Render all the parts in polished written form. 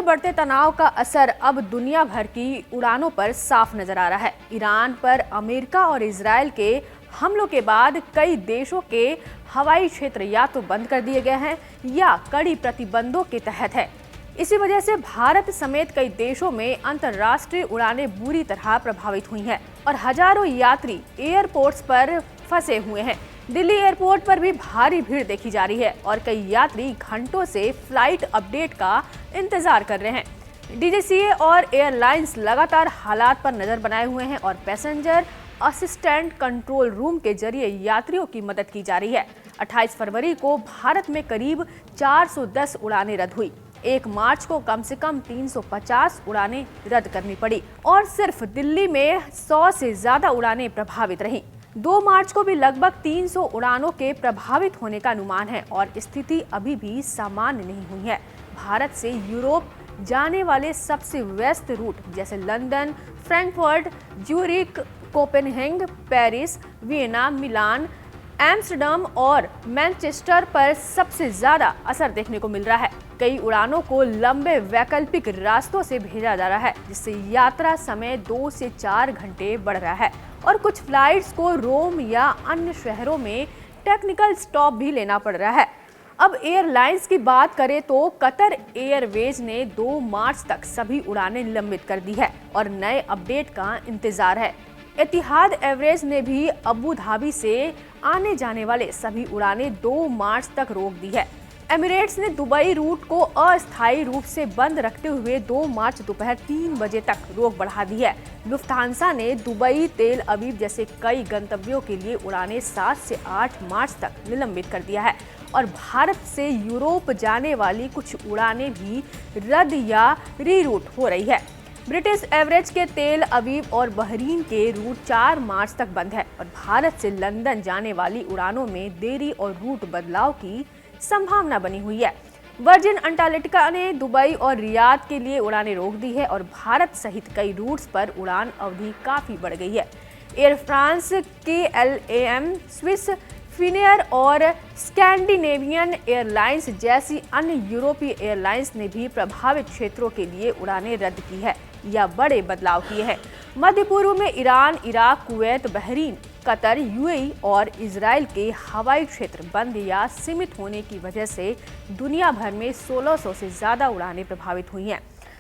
में बढ़ते तनाव का असर अब दुनिया भर की उड़ानों पर साफ नजर आ रहा है। ईरान पर अमेरिका और इजरायल के हमलों के बाद कई देशों के हवाई क्षेत्र या तो बंद कर दिए गए हैं या कड़ी प्रतिबंधों के तहत है। इसी वजह से भारत समेत कई देशों में अंतर्राष्ट्रीय उड़ानें बुरी तरह प्रभावित हुई हैं और हजारों यात्री एयरपोर्ट्स पर फंसे हुए हैं। दिल्ली एयरपोर्ट पर भी भारी भीड़ देखी जा रही है और कई यात्री घंटों से फ्लाइट अपडेट का इंतजार कर रहे हैं। डीजीसीए और एयरलाइंस लगातार हालात पर नजर बनाए हुए हैं और पैसेंजर असिस्टेंट कंट्रोल रूम के जरिए यात्रियों की मदद की जा रही है। 28 फरवरी को भारत में करीब 410 उड़ानें रद्द हुई। 1 मार्च को कम से कम 350 उड़ानें रद्द करनी पड़ी और सिर्फ दिल्ली में 100 से ज्यादा उड़ानें प्रभावित रहीं। 2 मार्च को भी लगभग 300 उड़ानों के प्रभावित होने का अनुमान है और स्थिति अभी भी सामान्य नहीं हुई है। भारत से यूरोप जाने वाले सबसे व्यस्त रूट जैसे London, Frankfurt, Zurich, Copenhagen, Paris, Vienna, Milan, Amsterdam और मैनचेस्टर पर सबसे ज्यादा असर देखने को मिल रहा है। कई उड़ानों को लंबे वैकल्पिक रास्तों से भेजा जा रहा है, जिससे यात्रा समय 2 से 4 घंटे बढ़ रहा है और कुछ फ्लाइट्स को रोम या अन्य शहरों में टेक्निकल स्टॉप भी लेना पड़ रहा है। अब एयरलाइंस की बात करें तो कतर एयरवेज ने 2 मार्च तक सभी उड़ानें निलंबित कर दी है और नए अपडेट का इंतजार है। एतिहाद एयरवेज ने भी अबू धाबी से आने जाने वाले सभी उड़ानें 2 मार्च तक रोक दी है। एमिरेट्स ने दुबई रूट को अस्थायी रूप से बंद रखते हुए 2 मार्च दोपहर 3 बजे तक रोक बढ़ा दी है। लुफ्थांसा ने दुबई, तेल अवीव जैसे कई गंतव्यों के लिए उड़ानें 7 से 8 मार्च तक निलंबित कर दिया है और भारत से यूरोप जाने वाली कुछ उड़ानें भी रद्द या रीरूट हो रही है। ब्रिटिश एयरवेज के तेल अवीव और बहरीन के रूट 4 मार्च तक बंद है और भारत से लंदन जाने वाली उड़ानों में देरी और रूट बदलाव की संभावना बनी हुई है। वर्जिन अंटार्कटिका ने दुबई और रियाद के लिए उड़ानें रोक दी है और भारत सहित कई रूट्स पर उड़ान अवधि काफी बढ़ गई है। एयर फ्रांस, KLM, स्विस, फिनेयर और स्कैंडिनेवियन एयरलाइंस जैसी अन्य यूरोपीय एयरलाइंस ने भी प्रभावित क्षेत्रों के लिए उड़ानें रद्द की है या बड़े बदलाव किए हैं। मध्य पूर्व में Iran, Iraq, Kuwait, Bahrain, Qatar, UAE और इजराइल के हवाई क्षेत्र बंद या सीमित होने की वजह से दुनिया भर में 1600 से ज्यादा उड़ानें प्रभावित हुई हैं।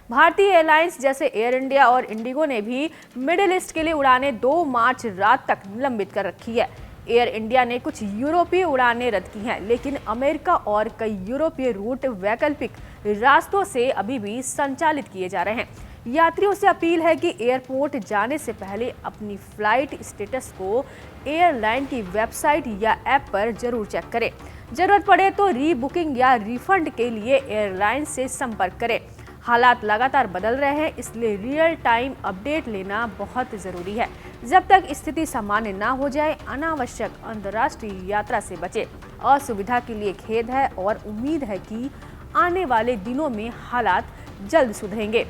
भारतीय एयरलाइंस जैसे एयर इंडिया और इंडिगो ने भी मिडिल ईस्ट के लिए उड़ानें 2 मार्च रात तक निलंबित कर रखी है। एयर इंडिया ने कुछ यूरोपीय उड़ानें रद्द की हैं, लेकिन अमेरिका और कई यूरोपीय रूट वैकल्पिक रास्तों से अभी भी संचालित किए जा रहे हैं। यात्रियों से अपील है कि एयरपोर्ट जाने से पहले अपनी फ्लाइट स्टेटस को एयरलाइन की वेबसाइट या ऐप पर जरूर चेक करें। जरूरत पड़े तो रीबुकिंग या रिफंड के लिए एयरलाइन से संपर्क करें। हालात लगातार बदल रहे हैं, इसलिए रियल टाइम अपडेट लेना बहुत जरूरी है। जब तक स्थिति सामान्य ना हो जाए, अनावश्यक अंतर्राष्ट्रीय यात्रा से बचें। असुविधा के लिए खेद है और उम्मीद है कि आने वाले दिनों में हालात जल्द सुधरेंगे।